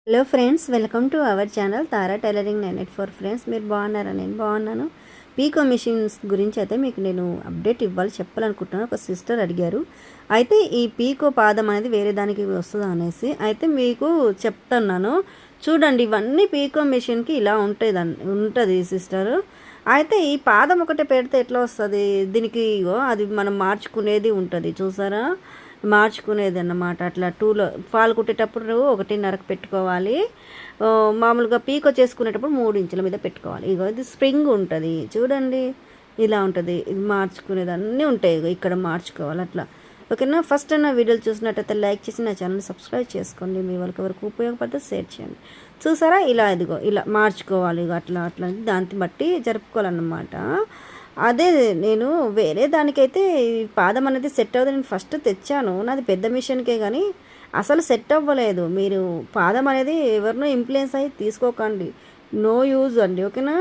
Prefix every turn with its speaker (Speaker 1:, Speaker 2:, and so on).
Speaker 1: Hello friends, welcome to our channel Tara tailoring 984. Friends, మీరు బాగున్నారా? నేను బాగున్నాను. పీకో మిషన్స్ గురించి అయితే మీకు నేను అప్డేట్ చెప్పాలనుకుంటున్నాను. ఒక సిస్టర్ అడిగారు, అయితే ఈ పీకో పాదం అనేది వేరే దానికి వస్తుందా అనేసి. అయితే మీకు చెప్తున్నాను చూడండి. ఇవన్నీ పీకో మిషన్కి ఇలా ఉంటుంది సిస్టర్. అయితే ఈ పాదం ఒకటే పెడితే ఎట్లా వస్తుంది? దీనికి అది మనం మార్చుకునేది ఉంటుంది, చూసారా? మార్చుకునేది అన్నమాట. అట్లా టూలో ఫాల్ కుట్టేటప్పుడు 1.5కి పెట్టుకోవాలి. మామూలుగా పీకో చేసుకునేటప్పుడు 3 ఇంచుల మీద పెట్టుకోవాలి. ఇగో ఇది స్ప్రింగ్ ఉంటుంది చూడండి, ఇలా ఉంటుంది. ఇది మార్చుకునేది అన్నీ ఉంటాయి, ఇక్కడ మార్చుకోవాలి అట్లా. ఓకేనా? ఫస్ట్ నా వీడియోలు చూసినట్టయితే లైక్ చేసి నా ఛానల్ సబ్స్క్రైబ్ చేసుకోండి. మీ వాళ్ళకి ఎవరికి ఉపయోగపడితే షేర్ చేయండి. చూసారా? ఇలా ఇదిగో ఇలా మార్చుకోవాలి. ఇక అట్లా అట్లా దాన్ని బట్టి జరుపుకోవాలన్నమాట. అదే నేను వేరే దానికైతే పాదం అనేది సెట్ అవ్వదు. నేను ఫస్ట్ తెచ్చాను, నాది పెద్ద మిషన్కే, కానీ అసలు సెట్ అవ్వలేదు. మీరు పాదం అనేది ఎవరినో ఇన్ఫ్లుయెన్స్ అయ్యి తీసుకోకండి, నో యూజ్ అండి. ఓకేనా?